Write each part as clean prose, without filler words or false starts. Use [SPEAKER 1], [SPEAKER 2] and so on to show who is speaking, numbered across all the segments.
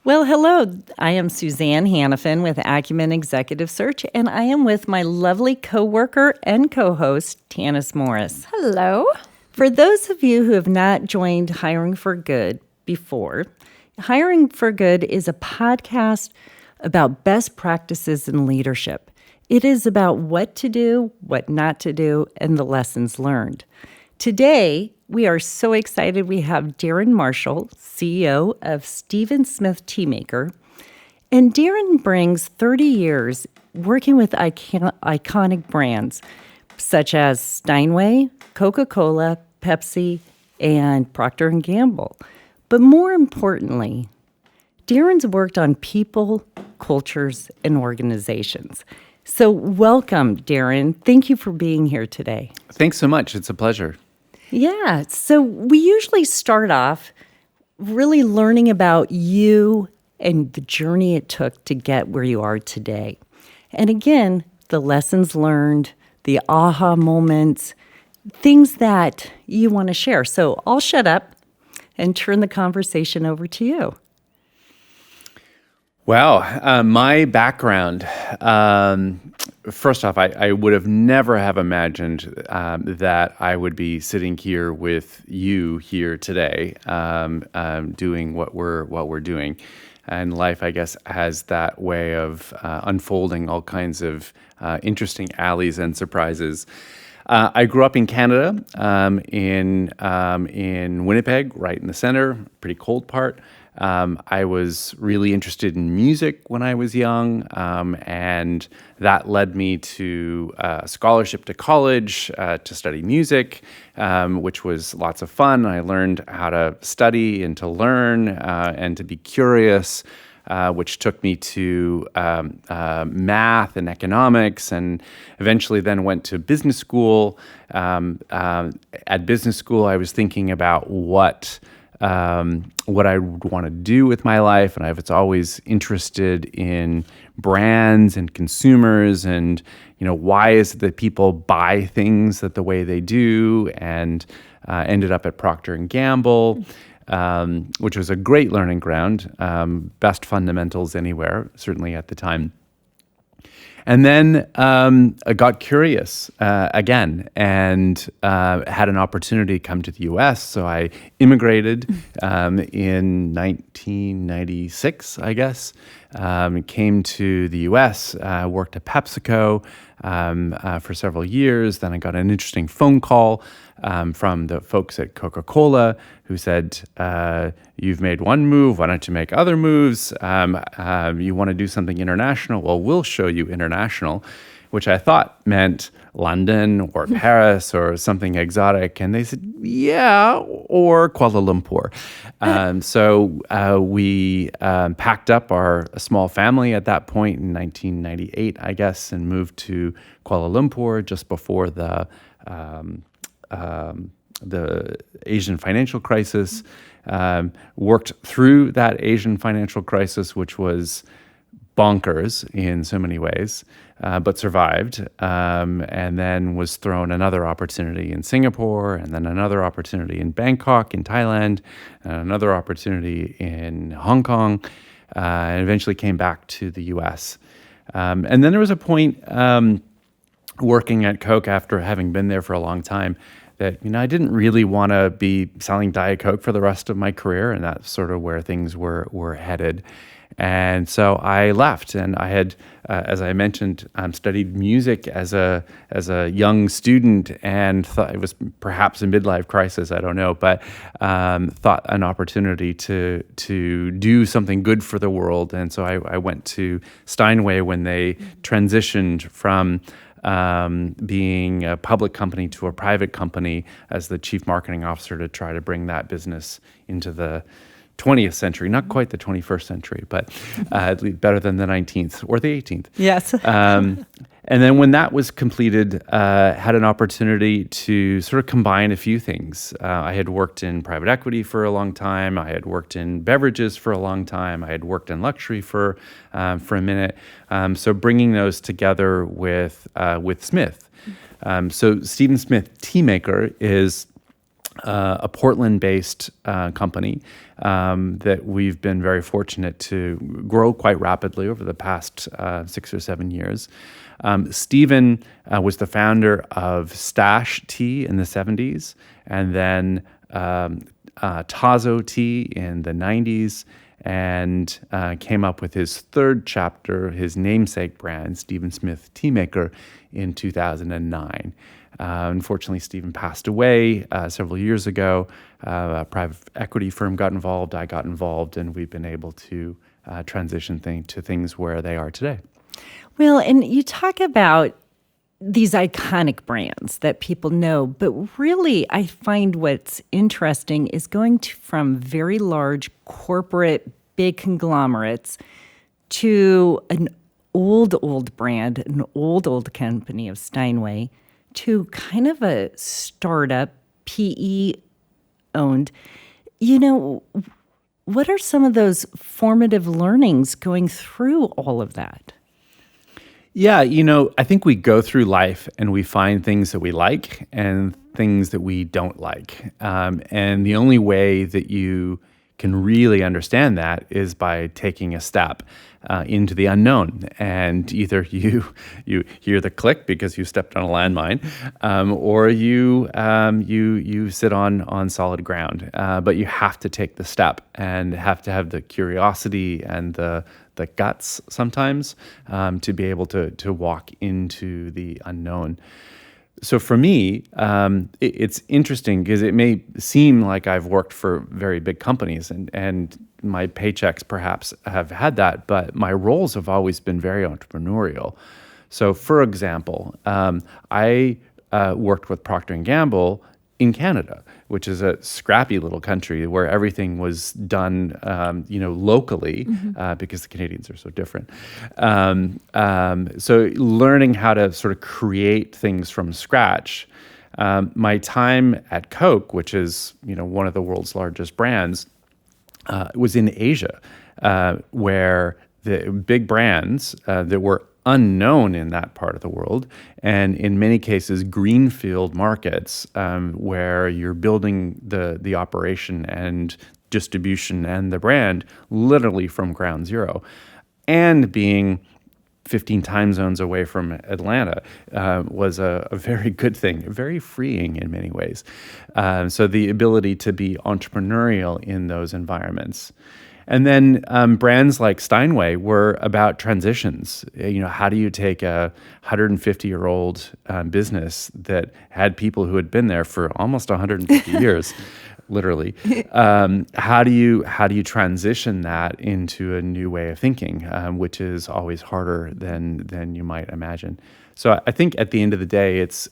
[SPEAKER 1] Well, hello. I am Suzanne Hannafin with Acumen Executive Search, and I am with my lovely coworker and co-host, Tanis Morris.
[SPEAKER 2] Hello.
[SPEAKER 1] For those of you who have not joined Hiring for Good before, Hiring for Good is a podcast about best practices in leadership. It is about what to do, what not to do, and the lessons learned. Today, we are so excited. We have Darren Marshall, CEO of Steven Smith Teamaker. And Darren brings 30 years working with iconic brands such as Steinway, Coca-Cola, Pepsi, and Procter & Gamble. But more importantly, Darren's worked on people, cultures, and organizations. So welcome, Darren. Thank you for being here today.
[SPEAKER 3] Thanks so much. It's a pleasure.
[SPEAKER 1] Yeah. So we usually start off really learning about you and the journey it took to get where you are today. And again, the lessons learned, the aha moments, things that you want to share. So I'll shut up and turn the conversation over to you.
[SPEAKER 3] Wow. My background, first off, I would have never have imagined that I would be sitting here with you here today, doing what we're doing. And life, I guess, has that way of unfolding all kinds of interesting alleys and surprises. I grew up in Canada, in Winnipeg, right in the center, pretty cold part. I was really interested in music when I was young, and that led me to a scholarship to college to study music, which was lots of fun. I learned how to study and to learn and to be curious, which took me to math and economics, and eventually then went to business school. At business school, I was thinking about what I would want to do with my life, and I was always interested in brands and consumers, and why is it that people buy things the way they do, and ended up at Procter & Gamble, which was a great learning ground, best fundamentals anywhere, certainly at the time. And then I got curious again and had an opportunity to come to the U.S. So I immigrated in 1996, I guess. Came to the U.S., worked at PepsiCo for several years. Then I got an interesting phone call from the folks at Coca-Cola who said, you've made one move, why don't you make other moves? You want to do something international? Well, we'll show you international, which I thought meant London or Paris or something exotic. And they said, yeah, or Kuala Lumpur. So we packed up our small family at that point in 1998, I guess, and moved to Kuala Lumpur just before the Asian financial crisis, worked through that Asian financial crisis, which was bonkers in so many ways, but survived, and then was thrown another opportunity in Singapore, and then another opportunity in Bangkok, in Thailand, and another opportunity in Hong Kong, and eventually came back to the US. And then there was a point working at Coke after having been there for a long time that, I didn't really want to be selling Diet Coke for the rest of my career, and that's sort of where things were headed. And so I left, and I had, as I mentioned, studied music as a young student, and thought it was perhaps a midlife crisis, I don't know, but thought an opportunity to do something good for the world. And so I went to Steinway when they transitioned from being a public company to a private company as the chief marketing officer to try to bring that business into the 20th century, not quite the 21st century, but at least better than the 19th or the 18th.
[SPEAKER 1] Yes.
[SPEAKER 3] And then when that was completed, had an opportunity to sort of combine a few things. I had worked in private equity for a long time. I had worked in beverages for a long time. I had worked in luxury for a minute. So bringing those together with Smith. So Steven Smith Teamaker is a Portland-based company that we've been very fortunate to grow quite rapidly over the past 6 or 7 years. Steven was the founder of Stash Tea in the 70s, and then Tazo Tea in the 90s, and came up with his third chapter, his namesake brand, Steven Smith Teamaker, in 2009. Unfortunately, Steven passed away several years ago. A private equity firm got involved, I got involved, and we've been able to transition to things where they are today.
[SPEAKER 1] Well, and you talk about these iconic brands that people know, but really I find what's interesting is going from very large corporate, big conglomerates to an old brand, an old company of Steinway, to kind of a startup, PE owned. What are some of those formative learnings going through all of that?
[SPEAKER 3] Yeah, I think we go through life and we find things that we like and things that we don't like. And the only way that you can really understand that is by taking a step into the unknown. And either you hear the click because you stepped on a landmine, or you sit on solid ground. But you have to take the step and have to have the curiosity and the guts sometimes to be able to walk into the unknown. So for me, it's interesting because it may seem like I've worked for very big companies and my paychecks perhaps have had that, but my roles have always been very entrepreneurial. So for example, I worked with Procter & Gamble in Canada, which is a scrappy little country where everything was done, locally, because the Canadians are so different. So learning how to sort of create things from scratch. My time at Coke, which is one of the world's largest brands, was in Asia, where the big brands that were unknown in that part of the world, and in many cases greenfield markets where you're building the operation and distribution and the brand literally from ground zero, and being 15 time zones away from Atlanta was a very good thing, very freeing in many ways. So the ability to be entrepreneurial in those environments. And then brands like Steinway were about transitions. How do you take a 150-year-old business that had people who had been there for almost 150 years, literally? How do you transition that into a new way of thinking, which is always harder than you might imagine. So I think at the end of the day, it's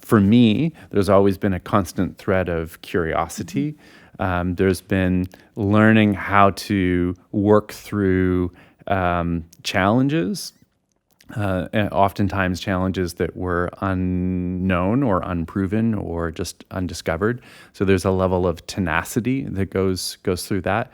[SPEAKER 3] for me, there's always been a constant thread of curiosity. There's been learning how to work through challenges, and oftentimes challenges that were unknown or unproven or just undiscovered. So there's a level of tenacity that goes through that.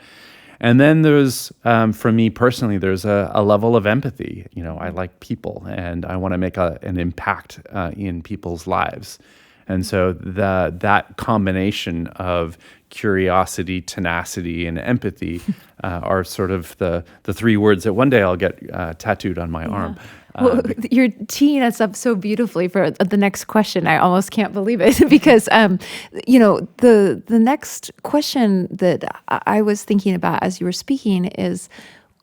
[SPEAKER 3] And then there's, for me personally, there's a level of empathy. I like people and I want to make an impact in people's lives. And so that combination of curiosity, tenacity, and empathy are sort of the three words that one day I'll get tattooed on my arm.
[SPEAKER 2] Well, you're teeing us up so beautifully for the next question. I almost can't believe it because, the next question that I was thinking about as you were speaking is,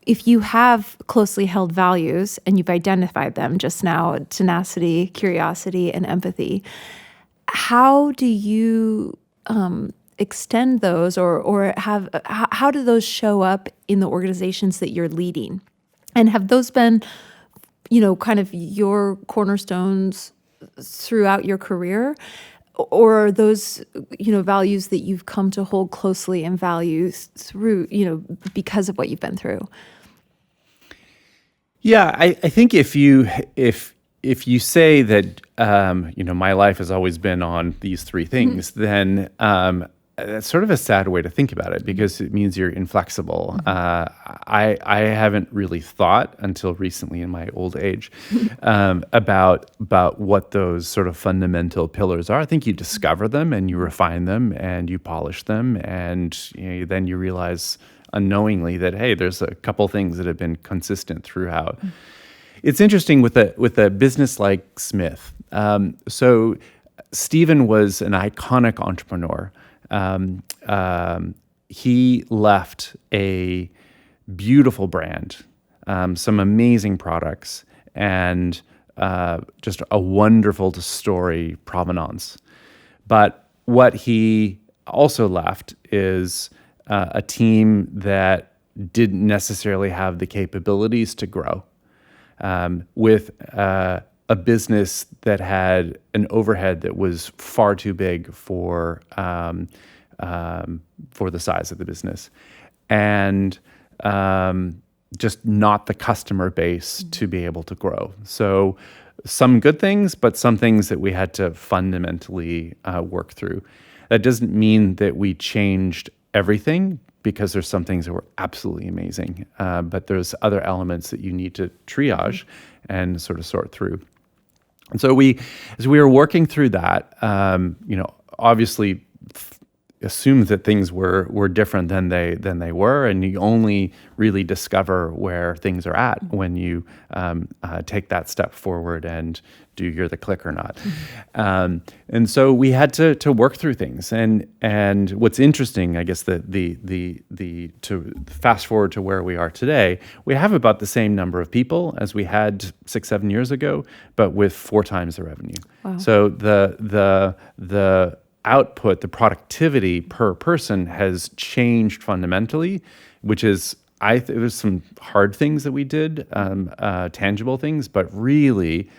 [SPEAKER 2] if you have closely held values and you've identified them just now, tenacity, curiosity, and empathy, how do you extend those or how do those show up in the organizations that you're leading? And have those been, kind of your cornerstones throughout your career? Or are those, values that you've come to hold closely and value through, because of what you've been through?
[SPEAKER 3] Yeah, I think if you say that, my life has always been on these three things, then that's sort of a sad way to think about it because it means you're inflexible. I haven't really thought until recently in my old age about what those sort of fundamental pillars are. I think you discover them and you refine them and you polish them, and then you realize unknowingly that, hey, there's a couple things that have been consistent throughout. It's interesting with a business like Smith. So Steven was an iconic entrepreneur. He left a beautiful brand, some amazing products, and just a wonderful story provenance. But what he also left is a team that didn't necessarily have the capabilities to grow, with a business that had an overhead that was far too big for the size of the business, and just not the customer base to be able to grow. So some good things, but some things that we had to fundamentally work through. That doesn't mean that we changed everything, because there's some things that were absolutely amazing, but there's other elements that you need to triage and sort of sort through. And so as we were working through that, obviously assumed that things were different than they were, and you only really discover where things are at when you take that step forward and do you're the click or not. And so we had to work through things. And what's interesting, I guess, the to fast forward to where we are today, we have about the same number of people as we had 6-7 years ago, but with 4 times the revenue.
[SPEAKER 2] Wow.
[SPEAKER 3] So the output, the productivity per person has changed fundamentally, which is, there's some hard things that we did, tangible things, but really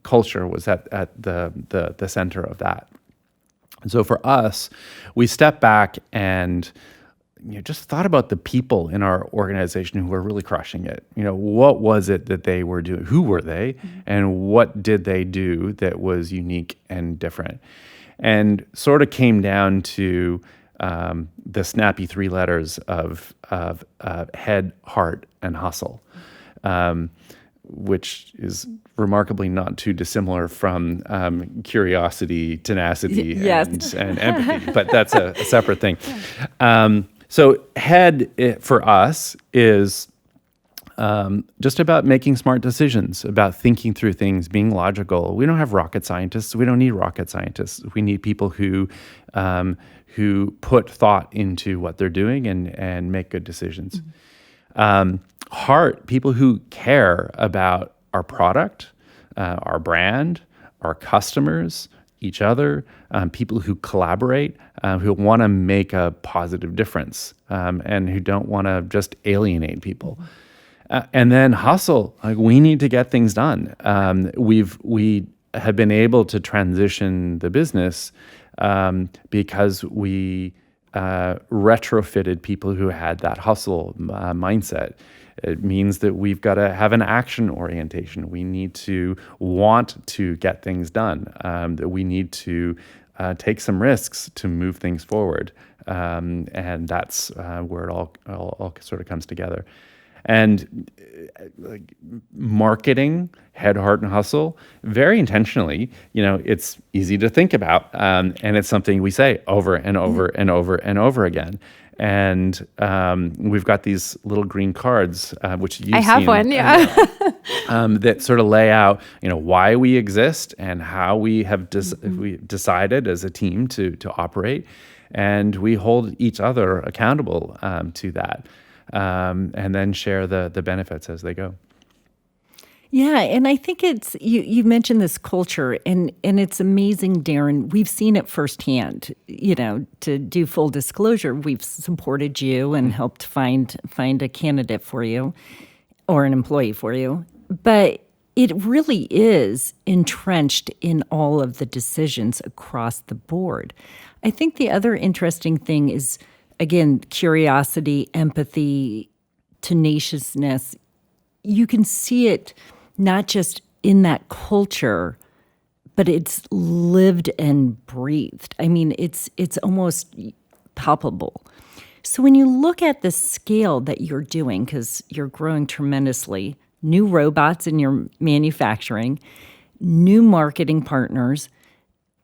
[SPEAKER 3] culture was at the center of that. And so for us, we stepped back and just thought about the people in our organization who were really crushing it. What was it that they were doing? Who were they? And what did they do that was unique and different? And sort of came down to the snappy 3 letters of head, heart, and hustle, which is remarkably not too dissimilar from curiosity, tenacity,
[SPEAKER 1] Yes.
[SPEAKER 3] and empathy. But that's a separate thing. So head for us is just about making smart decisions, about thinking through things, being logical. We don't have rocket scientists. We don't need rocket scientists. We need people who put thought into what they're doing and make good decisions. Heart, people who care about our product, our brand, our customers, each other, people who collaborate, who want to make a positive difference, and who don't want to just alienate people. And then hustle, we need to get things done. We have been able to transition the business because we retrofitted people who had that hustle mindset. It means that we've got to have an action orientation. We need to want to get things done. That we need to take some risks to move things forward. And that's where it all sort of comes together. And marketing, head, heart, and hustle, very intentionally, it's easy to think about. And it's something we say over and over and over and over again. And we've got these little green cards, which you've seen.
[SPEAKER 2] I have one, yeah.
[SPEAKER 3] That sort of lay out, why we exist and how we have we decided as a team to operate. And we hold each other accountable to that. And then share the benefits as they go.
[SPEAKER 1] Yeah, and I think it's you mentioned this culture, and it's amazing, Darren. We've seen it firsthand. To do full disclosure, we've supported you and helped find a candidate for you or an employee for you. But it really is entrenched in all of the decisions across the board. I think the other interesting thing is, again, curiosity, empathy, tenaciousness. You can see it not just in that culture, but it's lived and breathed. I mean, it's almost palpable. So when you look at the scale that you're doing, because you're growing tremendously, new robots in your manufacturing, new marketing partners,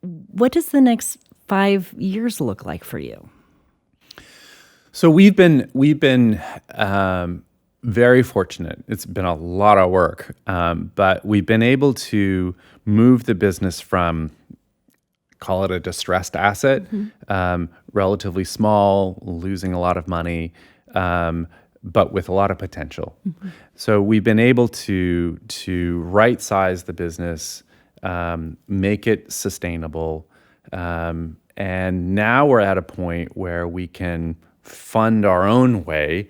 [SPEAKER 1] what does the next 5 years look like for you?
[SPEAKER 3] So we've been very fortunate. It's been a lot of work, but we've been able to move the business from, call it a distressed asset, relatively small, losing a lot of money, but with a lot of potential. So we've been able to right-size the business, make it sustainable, and now we're at a point where we can fund our own way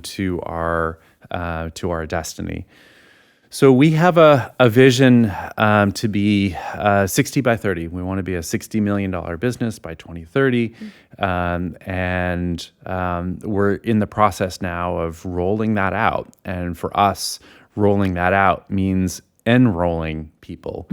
[SPEAKER 3] to our destiny. So we have a vision to be 60 by 30. We want to be a $60 million business by 2030. And we're in the process now of rolling that out. And for us, rolling that out means enrolling people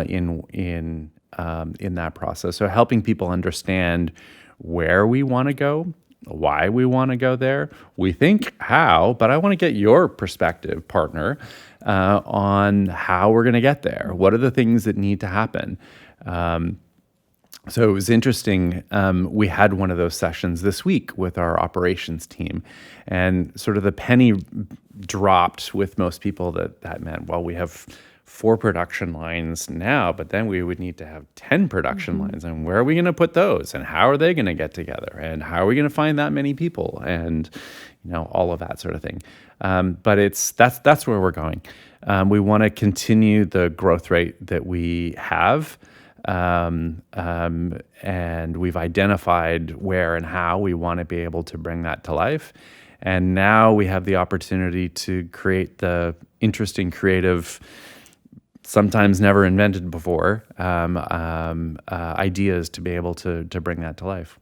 [SPEAKER 3] in that process. So helping people understand where we want to go, why we want to go there. We think how, but I want to get your perspective, partner, on how we're going to get there. What are the things that need to happen? So it was interesting. We had one of those sessions this week with our operations team, and sort of the penny dropped with most people that meant, well, we have 4 production lines now, but then we would need to have 10 production lines. And where are we going to put those? And how are they going to get together? And how are we going to find that many people? And, all of that sort of thing. But that's where we're going. We want to continue the growth rate that we have. And we've identified where and how we want to be able to bring that to life. And now we have the opportunity to create the interesting, creative, sometimes never invented before, ideas to be able to bring that to life.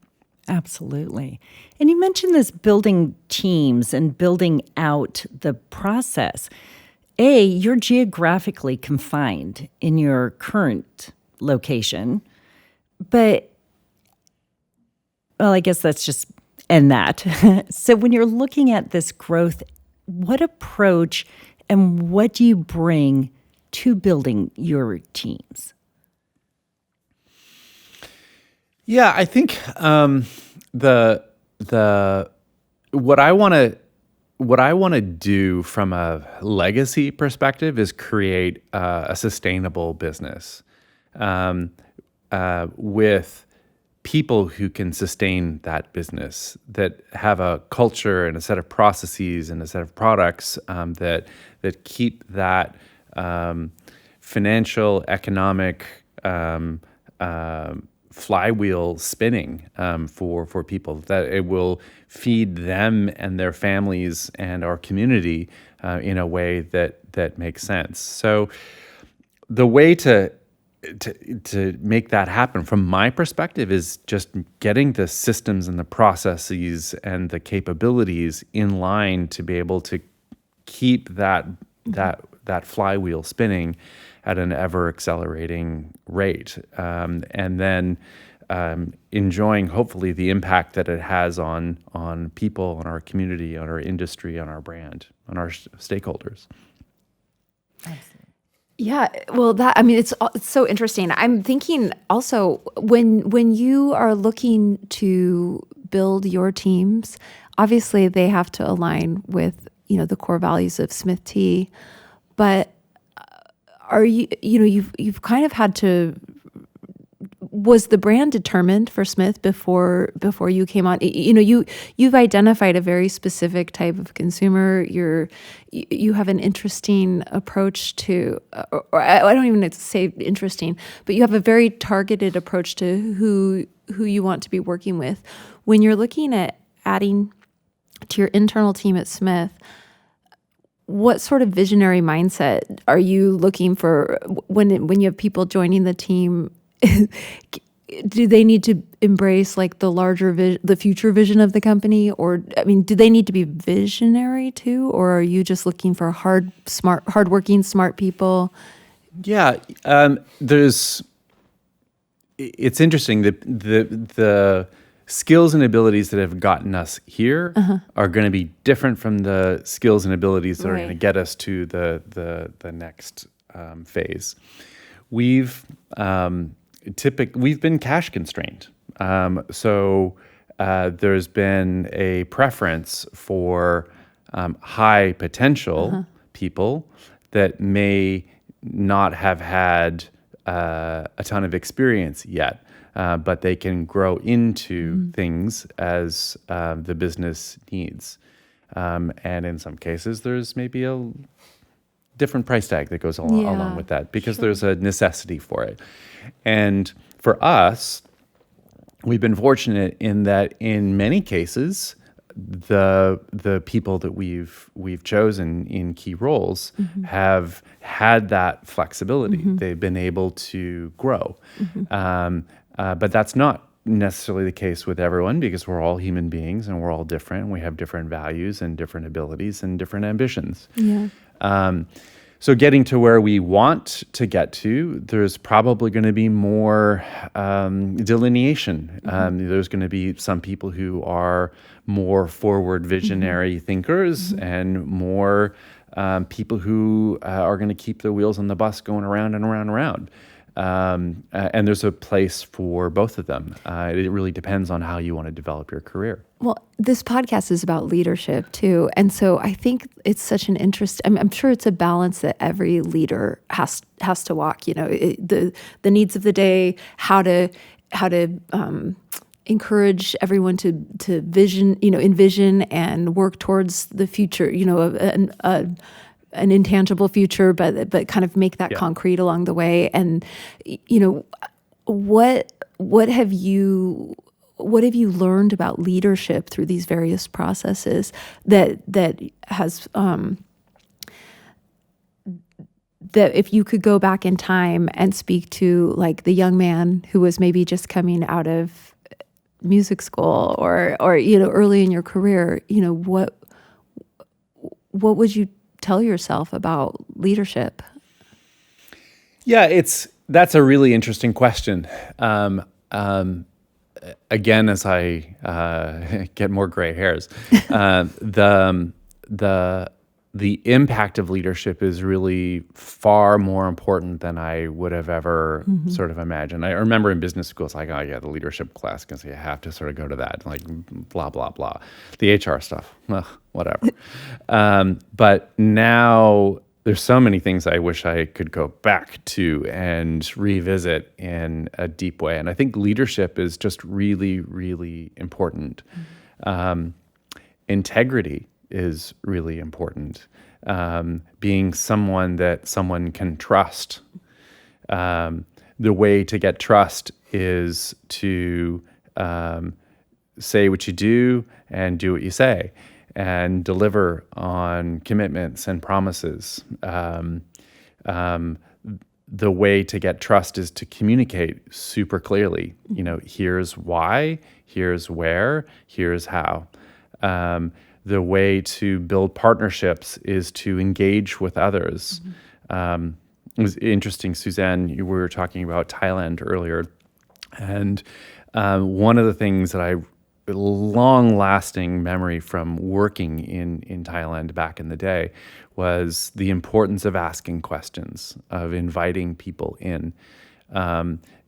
[SPEAKER 1] Absolutely. And you mentioned this building teams and building out the process. You're geographically confined in your current location, but, well, I guess let's just end that. So when you're looking at this growth, what approach and what do you bring to building your teams?
[SPEAKER 3] Yeah, I think what I want to do from a legacy perspective is create a sustainable business with people who can sustain that business, that have a culture and a set of processes and a set of products that keep that financial, economic flywheel spinning for people, that it will feed them and their families and our community in a way that makes sense. So the way to make that happen, from my perspective, is just getting the systems and the processes and the capabilities in line to be able to keep that flywheel spinning at an ever accelerating rate, and then enjoying hopefully the impact that it has on people, on our community, on our industry, on our brand, on our stakeholders.
[SPEAKER 2] Yeah, well, it's so interesting. I'm thinking also when you are looking to build your teams, obviously they have to align with the core values of Smith T, but are you've kind of had to. Was the brand determined for Smith before you came on? You've identified a very specific type of consumer. You have an interesting approach to, or I don't even say interesting, but you have a very targeted approach to who you want to be working with. When you're looking at adding to your internal team at Smith, what sort of visionary mindset are you looking for when you have people joining the team? Do they need to embrace like the larger the future vision of the company, or do they need to be visionary too, or are you just looking for hardworking, smart people?
[SPEAKER 3] Yeah, it's interesting. The skills and abilities that have gotten us here are going to be different from the skills and abilities that are going to get us to the next phase. We've been cash constrained, so there's been a preference for high potential people that may not have had a ton of experience yet. But they can grow into things as the business needs. And in some cases, there's maybe a different price tag that goes along with that because there's a necessity for it. And for us, we've been fortunate in that in many cases, the people that we've chosen in key roles have had that flexibility. They've been able to grow. But that's not necessarily the case with everyone because we're all human beings and we're all different. And we have different values and different abilities and different ambitions. So getting to where we want to get to, there's probably going to be more delineation. There's going to be some people who are more forward visionary thinkers and more people who are going to keep the wheels on the bus going around and around and around. And there's a place for both of them. It really depends on how you want to develop your career.
[SPEAKER 2] Well, this podcast is about leadership too. And so I think it's such an interest. I'm sure it's a balance that every leader has to walk, you know, the needs of the day, how to encourage everyone to envision and work towards the future, you know, an intangible future, but kind of make that concrete along the way. And you know, what have you learned about leadership through these various processes that has that if you could go back in time and speak to like the young man who was maybe just coming out of music school or you know, early in your career, you know, what would you tell yourself about leadership?
[SPEAKER 3] Yeah, that's a really interesting question. Again, as I get more gray hairs, the impact of leadership is really far more important than I would have ever sort of imagined. I remember in business school, it's like, oh yeah, the leadership class, because you have to sort of go to that, like blah, blah, blah. The HR stuff, whatever. But now there's so many things I wish I could go back to and revisit in a deep way. And I think leadership is just really, really important. Integrity is really important. Being someone that someone can trust. The way to get trust is to say what you do and do what you say and deliver on commitments and promises. The way to get trust is to communicate super clearly. You know, here's why, here's where, here's how. The way to build partnerships is to engage with others. It was interesting, Suzanne, you were talking about Thailand earlier. And one of the things that long-lasting memory from working in Thailand back in the day was the importance of asking questions, of inviting people in.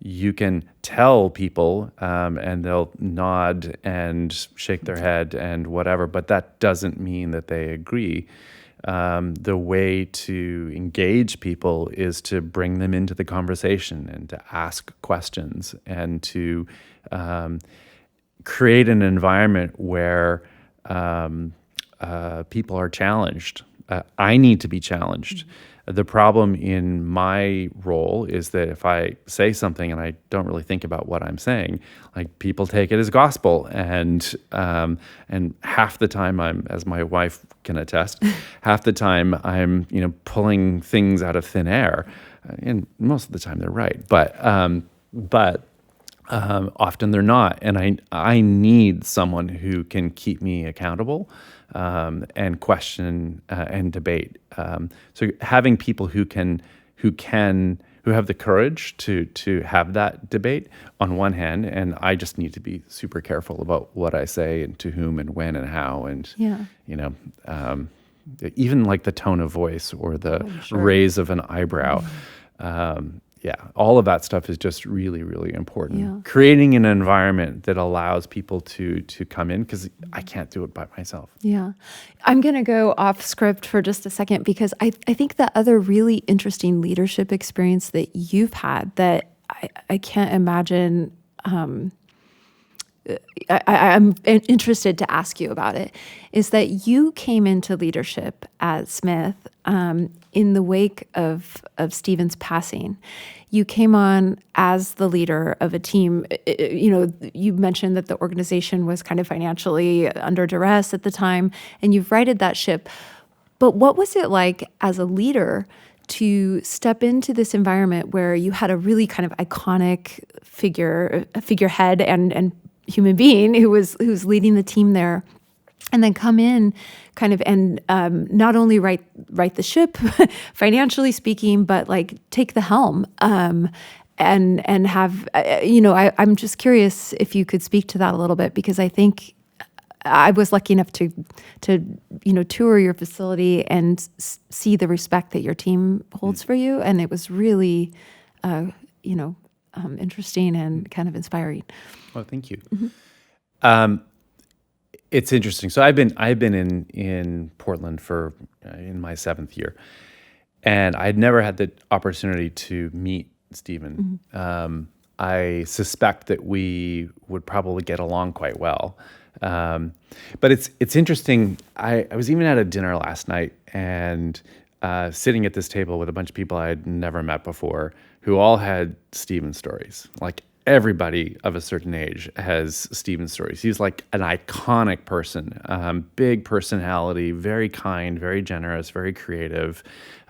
[SPEAKER 3] You can tell people and they'll nod and shake their head and whatever, but that doesn't mean that they agree. The way to engage people is to bring them into the conversation and to ask questions and to create an environment where people are challenged. I need to be challenged. The problem in my role is that if I say something and I don't really think about what I'm saying, like people take it as gospel, and half the time I'm, as my wife can attest, half the time I'm pulling things out of thin air, and most of the time they're right, but often they're not, and I need someone who can keep me accountable. And question and debate. So having people who who have the courage to have that debate on one hand, and I just need to be super careful about what I say and to whom and when and how, and even like the tone of voice or the raise of an eyebrow. All of that stuff is just really, really important.
[SPEAKER 2] Yeah.
[SPEAKER 3] Creating an environment that allows people to come in, because I can't do it by myself.
[SPEAKER 2] Yeah. I'm going to go off script for just a second, because I think the other really interesting leadership experience that you've had that I can't imagine, I'm interested to ask you about it, is that you came into leadership at Smith in the wake of Steven's passing. You came on as the leader of a team. You mentioned that the organization was kind of financially under duress at the time, and you've righted that ship. But what was it like as a leader to step into this environment where you had a really kind of iconic figurehead and human being who was leading the team there, and then come in kind of and not only right the ship financially speaking, but like take the helm and have I'm just curious if you could speak to that a little bit, because I think I was lucky enough to tour your facility and see the respect that your team holds for you, and it was really interesting and kind of inspiring.
[SPEAKER 3] Well, thank you. It's interesting. So I've been in Portland for in my 7th year, and I'd never had the opportunity to meet Steven. I suspect that we would probably get along quite well. But it's interesting. I was even at a dinner last night and sitting at this table with a bunch of people I had never met before, who all had Steven stories. Like everybody of a certain age has Steven stories. He's like an iconic person, big personality, very kind, very generous, very creative.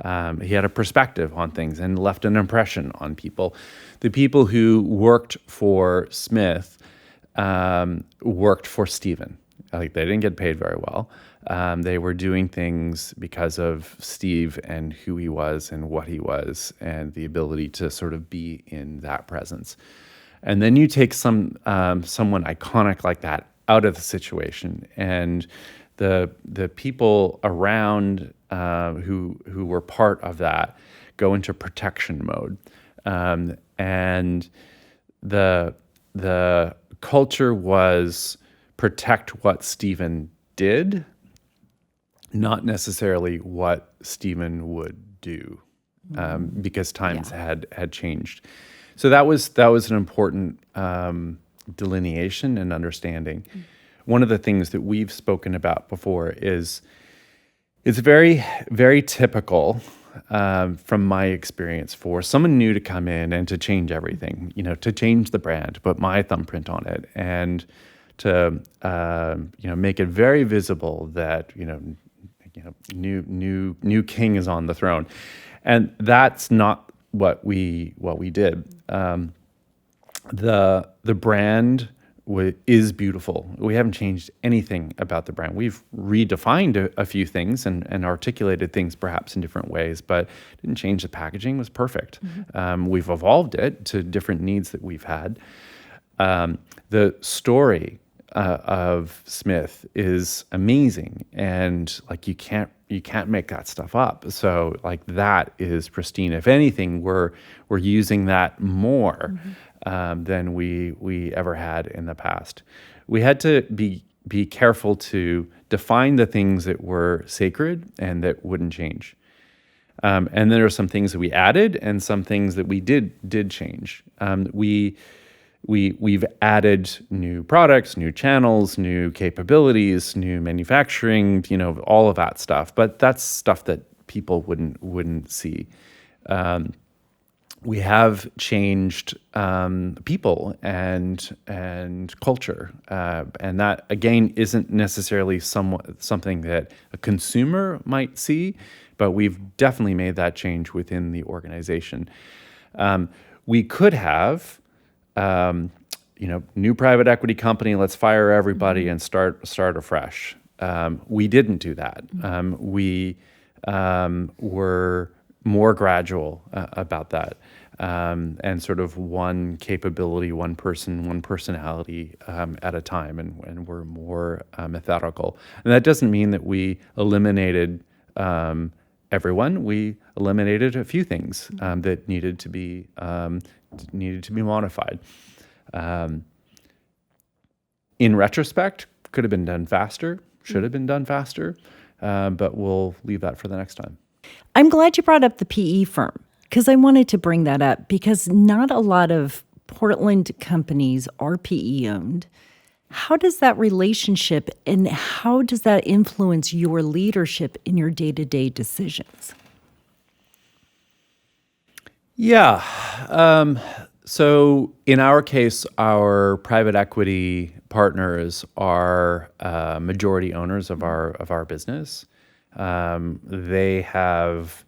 [SPEAKER 3] He had a perspective on things and left an impression on people. The people who worked for Smith worked for Steven. Like, they didn't get paid very well. They were doing things because of Steve and who he was and what he was and the ability to sort of be in that presence. And then you take someone iconic like that out of the situation, and the people around who were part of that go into protection mode, and the culture was protect what Steven did, not necessarily what Steven would do, because times had changed. So that was an important delineation and understanding. One of the things that we've spoken about before is it's very, very typical from my experience for someone new to come in and to change everything, to change the brand, put my thumbprint on it, and to make it very visible that new king is on the throne, and that's not what we did. The brand is beautiful. We haven't changed anything about the brand. We've redefined a few things and articulated things perhaps in different ways, but didn't change the packaging. It was perfect. We've evolved it to different needs that we've had. The story of Smith is amazing, and like you can't make that stuff up. So like that is pristine. If anything, we're using that more than we ever had in the past. We had to be careful to define the things that were sacred and that wouldn't change. And there are some things that we added and some things that we did change. We've added new products, new channels, new capabilities, new manufacturing, all of that stuff. But that's stuff that people wouldn't see. We have changed people and culture, and that again isn't necessarily something that a consumer might see, but we've definitely made that change within the organization. We could have. New private equity company, let's fire everybody and start afresh. We didn't do that. We were more gradual about that. and sort of one capability, one person, one personality at a time, and we're more methodical. And that doesn't mean that we eliminated everyone. We eliminated a few things that needed to be modified. In retrospect, could have been done faster, should have been done faster, but we'll leave that for the next time.
[SPEAKER 1] I'm glad you brought up the PE firm, because I wanted to bring that up, because not a lot of Portland companies are PE owned. How does that relationship and how does that influence your leadership in your day-to-day decisions?
[SPEAKER 3] Yeah. So in our case, our private equity partners are majority owners of our business. They have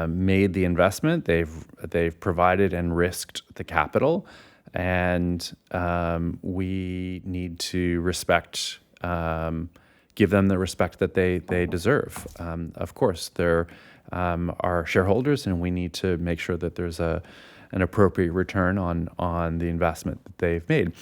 [SPEAKER 3] made the investment. They've provided and risked the capital, and we need to give them the respect that they deserve. Of course, they're our shareholders, and we need to make sure that there's an appropriate return on the investment that they've made.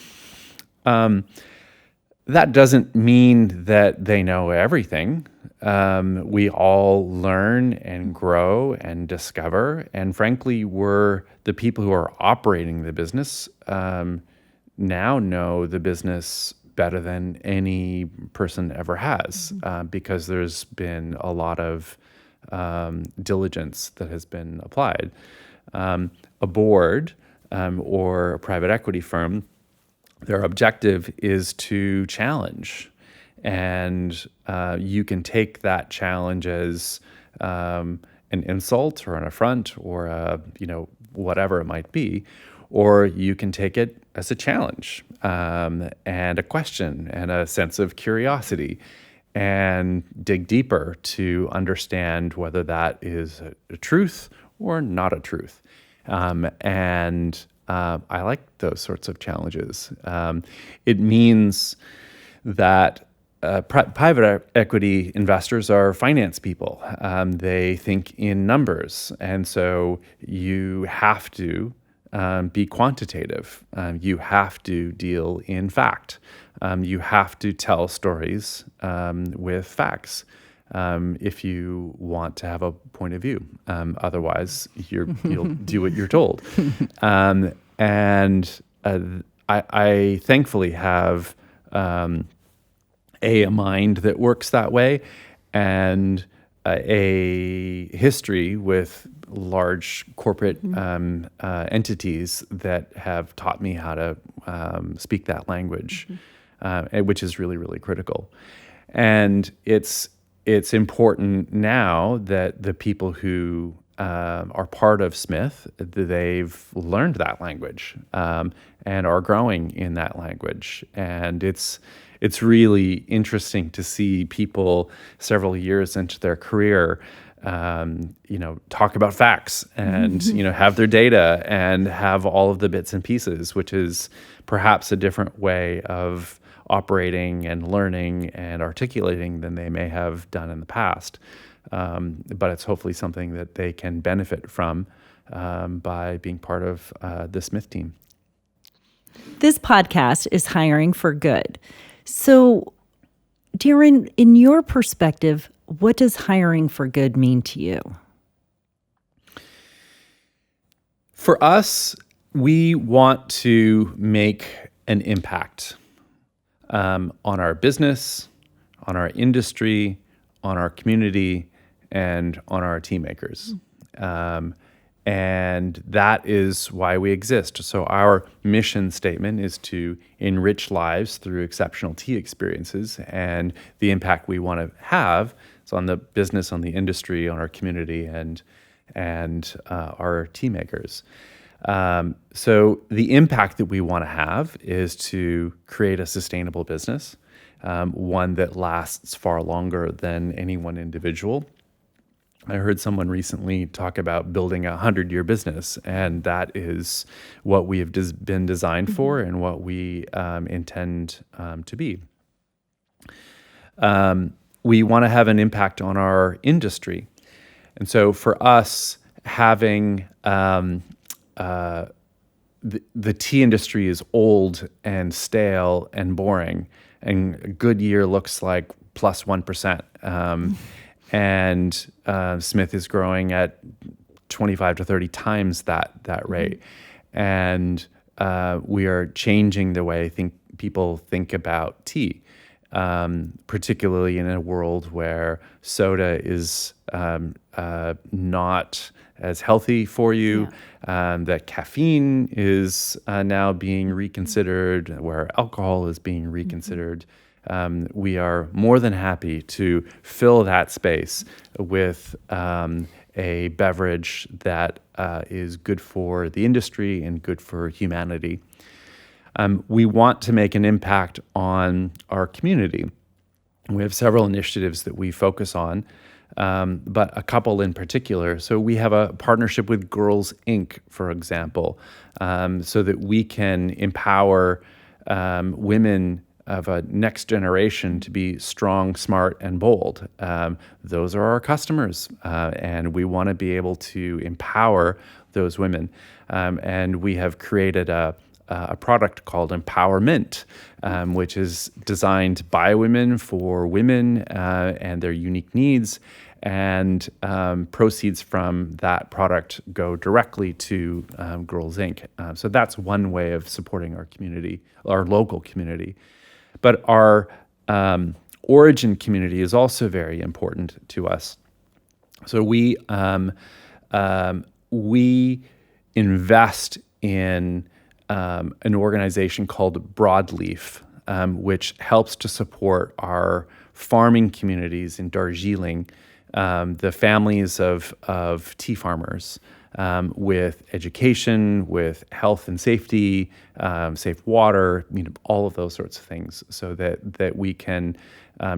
[SPEAKER 3] That doesn't mean that they know everything. We all learn and grow and discover, and frankly, we're the people who are operating the business now know the business better than any person ever has, because there's been a lot of diligence that has been applied. A board or a private equity firm, their objective is to challenge, and you can take that challenge as an insult or an affront or whatever it might be, or you can take it as a challenge and a question and a sense of curiosity, and dig deeper to understand whether that is a truth or not a truth. And I like those sorts of challenges. It means that private equity investors are finance people. They think in numbers, and so you have to be quantitative. You have to deal in fact. You have to tell stories with facts if you want to have a point of view. Otherwise, you'll do what you're told. And I thankfully have a mind that works that way, and a history with large corporate entities that have taught me how to speak that language, which is really, really critical. And it's important now that the people who are part of Smith, they've learned that language and are growing in that language. And it's really interesting to see people several years into their career, talk about facts and, have their data and have all of the bits and pieces, which is perhaps a different way of operating and learning and articulating than they may have done in the past. But it's hopefully something that they can benefit from by being part of the Smith team.
[SPEAKER 1] This podcast is Hiring for Good. So, Darren, in your perspective, what does hiring for good mean to you?
[SPEAKER 3] For us, we want to make an impact on our business, on our industry, on our community, and on our teammakers. And that is why we exist. So our mission statement is to enrich lives through exceptional tea experiences, and the impact we want to have is on the business, on the industry, on our community, and our teammakers. So the impact that we want to have is to create a sustainable business, one that lasts far longer than any one individual. I heard someone recently talk about building a 100-year business, and that is what we have been designed for and what we intend to be. We want to have an impact on our industry. And so for us, having the tea industry is old and stale and boring, and a good year looks like plus 1%. And Smith is growing at 25 to 30 times that rate. And we are changing the way people think about tea, particularly in a world where soda is not as healthy for you, that caffeine is now being reconsidered, where alcohol is being reconsidered. We are more than happy to fill that space with a beverage that is good for the industry and good for humanity. We want to make an impact on our community. We have several initiatives that we focus on, but a couple in particular. So we have a partnership with Girls Inc., for example, so that we can empower women of a next generation to be strong, smart, and bold. Those are our customers, and we want to be able to empower those women. And we have created a product called Empowerment, which is designed by women for women and their unique needs. And proceeds from that product go directly to Girls Inc. So that's one way of supporting our community, our local community. But our origin community is also very important to us. So we invest in an organization called Broadleaf, which helps to support our farming communities in Darjeeling, the families of tea farmers, with education, with health and safety, safe water, all of those sorts of things, so that we can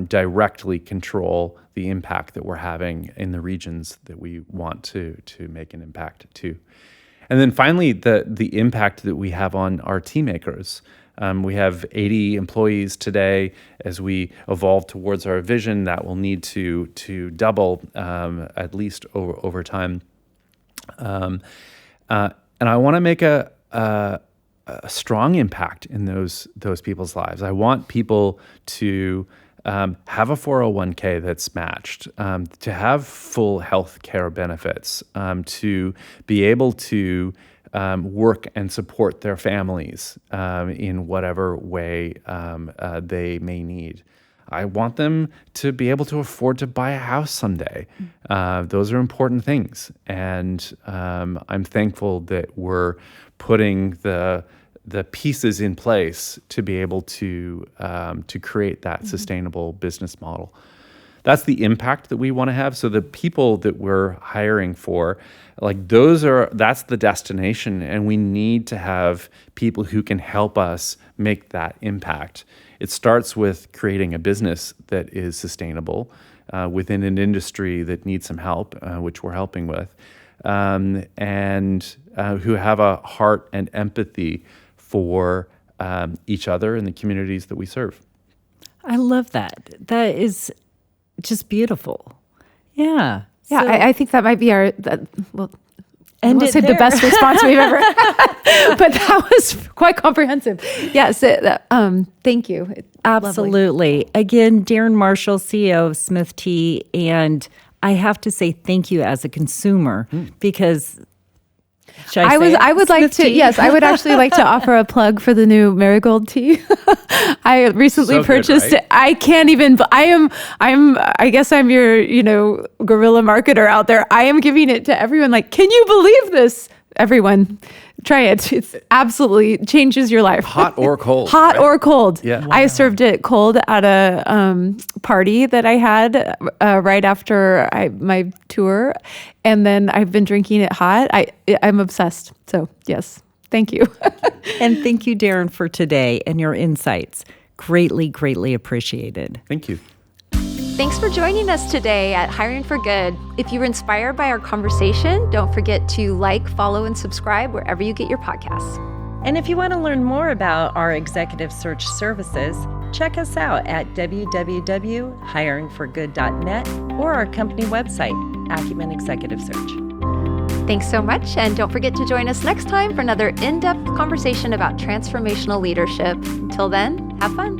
[SPEAKER 3] directly control the impact that we're having in the regions that we want to make an impact to. And then finally, the impact that we have on our teammakers. We have 80 employees today. As we evolve towards our vision, that will need to double at least over time. And I want to make a strong impact in those people's lives. I want people to have a 401k that's matched, to have full health care benefits, to be able to work and support their families in whatever way they may need. I want them to be able to afford to buy a house someday. Those are important things. And I'm thankful that we're putting the pieces in place to be able to create that sustainable business model. That's the impact that we want to have. So the people that we're hiring for, that's the destination, and we need to have people who can help us make that impact. It starts with creating a business that is sustainable within an industry that needs some help, which we're helping with, and who have a heart and empathy for each other and the communities that we serve.
[SPEAKER 1] I love that. That is just beautiful. Yeah.
[SPEAKER 2] Yeah,
[SPEAKER 1] So-
[SPEAKER 2] I think that might be our,
[SPEAKER 1] And
[SPEAKER 2] I won't say the best response we've ever had, but that was quite comprehensive. Yes, thank you. Lovely.
[SPEAKER 1] Absolutely. Again, Darren Marshall, CEO of Smith Tea, and I have to say thank you as a consumer because
[SPEAKER 2] I would like to, yes, I would actually like to offer a plug for the new Marigold tea. I recently purchased it. I can't even, I guess I'm your, guerrilla marketer out there. I am giving it to everyone. Like, can you believe this? Everyone, try it. It's absolutely changes your life.
[SPEAKER 3] Hot or cold.
[SPEAKER 2] Hot or cold.
[SPEAKER 3] Yeah. Wow.
[SPEAKER 2] I served it cold at a party that I had right after my tour. And then I've been drinking it hot. I'm obsessed. So yes, thank you.
[SPEAKER 1] And thank you, Darren, for today and your insights. Greatly, greatly appreciated.
[SPEAKER 3] Thank you.
[SPEAKER 4] Thanks for joining us today at Hiring for Good. If you were inspired by our conversation, don't forget to like, follow, and subscribe wherever you get your podcasts.
[SPEAKER 1] And if you want to learn more about our executive search services, check us out at www.hiringforgood.net or our company website, Acumen Executive Search.
[SPEAKER 4] Thanks so much. And don't forget to join us next time for another in-depth conversation about transformational leadership. Until then, have fun.